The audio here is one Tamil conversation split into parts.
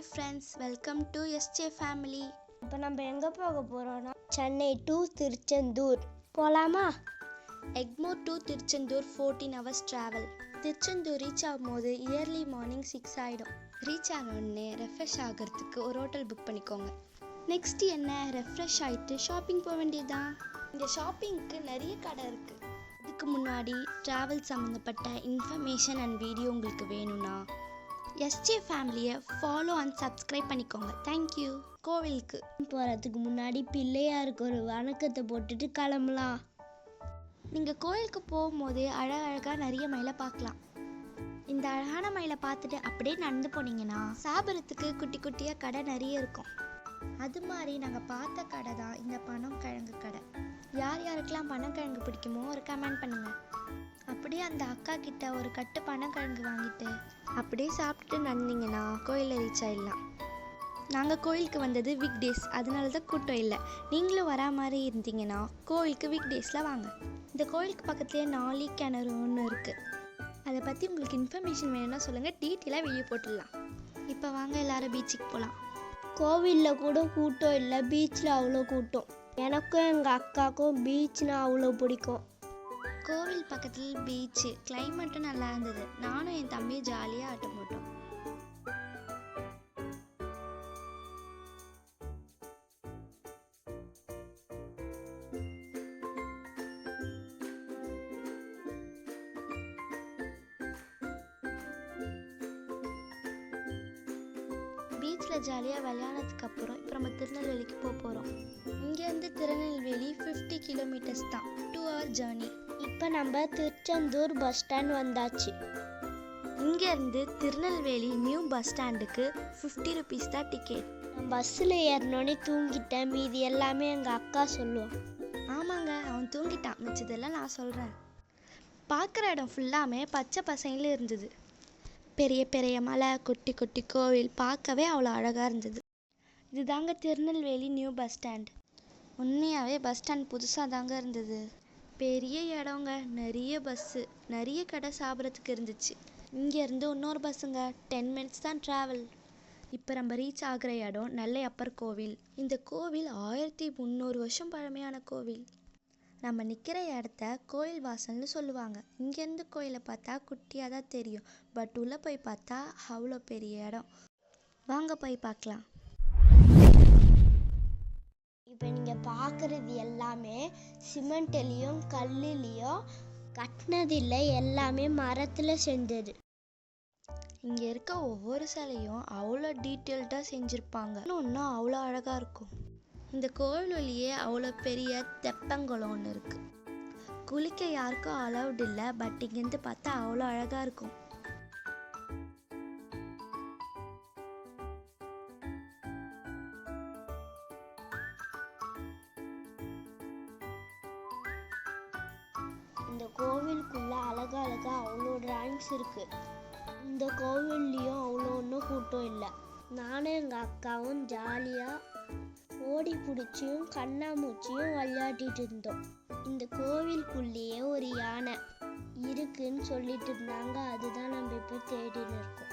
Hi friends, welcome to SJ family. இப்போ நம்ம எங்கே போக போகிறோன்னா சென்னை டு திருச்செந்தூர் போகலாமா? Egmore to Tiruchendur 14 hours travel. Tiruchendur reach ஆகும்போது இயர்லி மார்னிங் 6 ஆகிடும். ரீச் ஆனோடனே ரெஃப்ரெஷ் ஆகிறதுக்கு ஒரு ஹோட்டல் புக் பண்ணிக்கோங்க. நெக்ஸ்ட் என்ன, ரெஃப்ரெஷ் ஆகிட்டு ஷாப்பிங் போக வேண்டியதுதான். இங்கே ஷாப்பிங்க்கு நிறைய கடை இருக்குது. இதுக்கு முன்னாடி ட்ராவல் சம்மந்தப்பட்ட இன்ஃபர்மேஷன் அண்ட் வீடியோ உங்களுக்கு வேணும்னா எஸ்ஜே ஃபேமிலியை ஃபாலோ அண்ட் சப்ஸ்கிரைப் பண்ணிக்கோங்க. தேங்க்யூ. கோவிலுக்கு போகிறதுக்கு முன்னாடி பிள்ளையாருக்கு ஒரு வணக்கத்தை போட்டுட்டு கிளம்பலாம். நீங்கள் கோவிலுக்கு போகும்போதே அழகழகாக நிறைய மயிலை பார்க்கலாம். இந்த அழகான மயிலை பார்த்துட்டு அப்படியே நடந்து போனீங்கன்னா சாப்பிட்றதுக்கு குட்டி குட்டியாக கடை நிறைய இருக்கும். அது மாதிரி நாங்கள் பார்த்த கடை தான் இந்த பனங்கிழங்கு கடை. யார் யாருக்கெல்லாம் பனங்கிழங்கு பிடிக்குமோ ஒரு கமெண்ட் பண்ணுங்கள். அப்படியே அந்த அக்கா கிட்ட ஒரு கட்டு பனங்கிழங்கு வாங்கிட்டு அப்படியே சாப்பிட்டுட்டு நடந்தீங்கன்னா கோயிலில் ரீச் ஆகிடலாம். நாங்கள் கோயிலுக்கு வந்தது வீக் டேஸ், அதனால தான் கூட்டம் இல்லை. நீங்களும் வரா மாதிரி இருந்தீங்கன்னா கோவிலுக்கு வீக் டேஸில் வாங்க. இந்த கோயிலுக்கு பக்கத்துலேயே நாளி கிணறு ஒன்று இருக்குது. அதை பற்றி உங்களுக்கு இன்ஃபர்மேஷன் வேணும்னா சொல்லுங்கள், டீட்டெயிலாக வீடியோ போட்டுடலாம். இப்போ வாங்க எல்லாரும் பீச்சுக்கு போகலாம். கோவிலில் கூட கூட்டம் இல்லை, பீச்சில் அவ்வளோ கூட்டம். எனக்கும் எங்கள் அக்காவுக்கும் பீச்னா அவ்வளோ பிடிக்கும். கோவில் பக்கத்தில் பீச்சு, கிளைமேட்டும் நல்லா இருந்தது. நானும் என் தம்பியும் ஜாலியாக ஆட்டம் போட்டோம். பீச்சில் ஜாலியாக விளையாடுறதுக்கு அப்புறம் இப்போ நம்ம திருநெல்வேலிக்கு போக போகிறோம். இங்கேருந்து திருநெல்வேலி 50 kilometers தான், 2 hour ஜேர்னி. இப்போ நம்ம திருச்செந்தூர் பஸ் ஸ்டாண்ட் வந்தாச்சு. இங்கேருந்து திருநெல்வேலி நியூ பஸ் ஸ்டாண்டுக்கு 50 rupees தான் டிக்கெட். நான் பஸ்ஸில் ஏறினோடனே தூங்கிட்டேன், மீதி எல்லாமே எங்கள் அக்கா சொல்லுவான். ஆமாங்க, அவன் தூங்கிட்டான், மிச்சதெல்லாம் நான் சொல்கிறேன். பார்க்குற இடம் ஃபுல்லாமே பச்சை பசையில் இருந்தது. பெரிய பெரிய மலை, குட்டி குட்டி கோவில், பார்க்கவே அவ்வளோ அழகாக இருந்தது. இதுதாங்க திருநெல்வேலி நியூ பஸ் ஸ்டாண்ட். உண்மையாகவே பஸ் ஸ்டாண்ட் புதுசாக தாங்க இருந்தது. பெரிய இடங்க, நிறைய பஸ்ஸு, நிறைய கடை சாப்பிட்றதுக்கு இருந்துச்சு. இங்கேருந்து இன்னொரு பஸ்ஸுங்க, 10 minutes தான் ட்ராவல். இப்போ நம்ம ரீச் ஆகிற இடம் நெல்லையப்பர் கோவில். இந்த கோவில் 1300 வருஷம் பழமையான கோவில். நம்ம நிற்கிற இடத்த கோயில் வாசல்னு சொல்லுவாங்க. இங்கேருந்து கோயிலை பார்த்தா குட்டியாக தான் தெரியும், பட் உள்ளே போய் பார்த்தா அவ்வளோ பெரிய இடம். வாங்க போய் பார்க்கலாம். இப்போ நீங்கள் பார்க்குறது எல்லாமே சிமெண்ட்லேயும் கல்லுலேயும் கட்டினது இல்லை, எல்லாமே மரத்தில் செஞ்சது. இங்கே இருக்க ஒவ்வொரு சிலையும் அவ்வளோ டீட்டெயில்டாக செஞ்சுருப்பாங்க, இன்னும் அவ்வளோ அழகாக இருக்கும். இந்த கோவில் வழியே அவ்வளோ பெரிய தெப்பங்குளம் ஒன்று இருக்குது. குளிக்க யாருக்கும் அலவுட் இல்லை, பட் இங்கேருந்து பார்த்தா அவ்வளோ அழகாக இருக்கும். இந்த கோவிலுக்குள்ள அழகா அவ்வளோ டிராயிங்ஸ் இருக்கு. இந்த கோவில்லையும் அவ்வளோ ஒன்றும் கூட்டம் இல்லை. நானும் எங்கள் அக்காவும் ஜாலியாக ஓடி பிடிச்சியும் கண்ணாமூச்சியும் விளையாடிட்டு இருந்தோம். இந்த கோவிலுக்குள்ளேயே ஒரு யானை இருக்குன்னு சொல்லிட்டு இருந்தாங்க, அதுதான் நம்ம இப்போ தேடின்னு இருக்கோம்.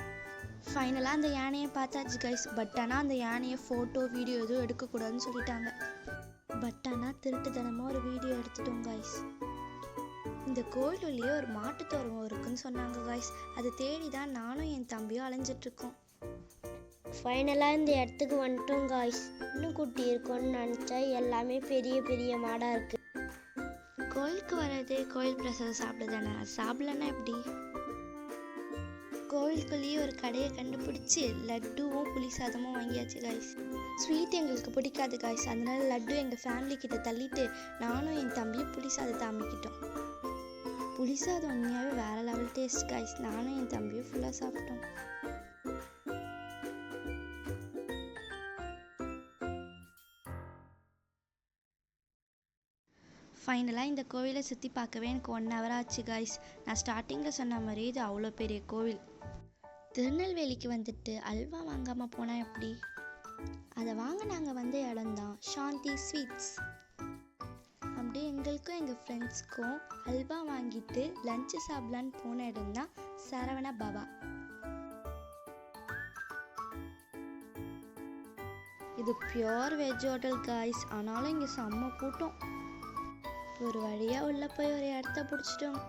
ஃபைனலாக அந்த யானையை பார்த்தாச்சு கைஸ். பட் ஆனால் அந்த யானையை ஃபோட்டோ வீடியோ எதுவும் எடுக்கக்கூடாதுன்னு சொல்லிட்டாங்க. பட் ஆனால் திருட்டுத்தனமாக ஒரு வீடியோ எடுத்துட்டோம் கைஸ். இந்த கோயிலுள்ளேயே ஒரு மாட்டுத்தோரம் இருக்குன்னு சொன்னாங்க கைஸ். அதை தேடி தான் நானும் என் தம்பியும் அலைஞ்சிட்ருக்கோம். ஃபைனலாக இந்த இடத்துக்கு வந்துட்டோம் காய்ஸ். இன்னும் குட்டி இருக்கும்னு நினச்சா எல்லாமே பெரிய பெரிய மாடாக இருக்குது. கோயிலுக்கு வர்றதே கோயில் பிரசாதம் சாப்பிடுதானே, அது சாப்பிடலன்னா எப்படி? கோவிலுக்குள்ளேயே ஒரு கடையை கண்டுபிடிச்சி லட்டுவும் புளி சாதமும் வாங்கியாச்சு காய்ஸ். ஸ்வீட் எங்களுக்கு பிடிக்காது காய்ஸ், அதனால லட்டு எங்கள் ஃபேமிலி கிட்ட தள்ளிட்டு நானும் என் தம்பியும் புளி சாதத்தை அமைக்கிட்டோம். புளி சாதம் உண்மையாகவே வேறு லெவல் டேஸ்ட் காய்ஸ். நானும் என் தம்பியும் ஃபுல்லாக சாப்பிட்டோம். ஃபைனலாக இந்த கோவிலை சுற்றி பார்க்கவே எனக்கு 1 hour ஆச்சு காய்ஸ். நான் ஸ்டார்டிங்கில் சொன்ன மாதிரி இது அவ்வளோ பெரிய கோவில். திருநெல்வேலிக்கு வந்துட்டு அல்வா வாங்காமல் போனால் எப்படி? அதை வாங்க நாங்கள் வந்த இடம்தான் சாந்தி ஸ்வீட்ஸ். அப்படியே எங்களுக்கும் எங்கள் ஃப்ரெண்ட்ஸ்க்கும் அல்வா வாங்கிட்டு லஞ்சு சாப்பிட்லான்னு போன இடம் தான் சரவண பவா. இது பியோர் வெஜ் ஹோட்டல் காய்ஸ், ஆனாலும் இங்கே செம்ம கூட்டம். ஒரு வழியாக உள்ளே போய் ஒரு இடத்த பிடிச்சிட்டோம்.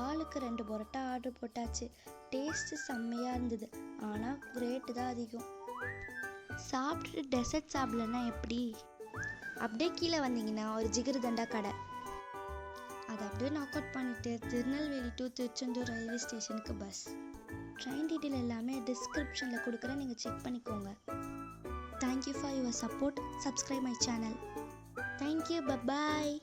ஆளுக்கு 2 பரோட்டா ஆர்டர் போட்டாச்சு. டேஸ்ட்டு செம்மையாக இருந்தது, ஆனால் ரேட்டு தான் அதிகம். சாப்பிட்டுட்டு டெசர்ட் சாப்பிடலன்னா எப்படி? அப்படியே கீழே வந்தீங்கன்னா ஒரு ஜிகிருதண்டா கடை, அதை அப்படியே நாக் அவுட் பண்ணிவிட்டு திருநெல்வேலி டு திருச்செந்தூர் ரயில்வே ஸ்டேஷனுக்கு பஸ். ட்ரெயின் டீட்டெயில் எல்லாமே டிஸ்கிரிப்ஷனில் கொடுக்குறேன், நீங்கள் செக் பண்ணிக்கோங்க. Thank you for your support. Subscribe my channel. Thank you, bye bye.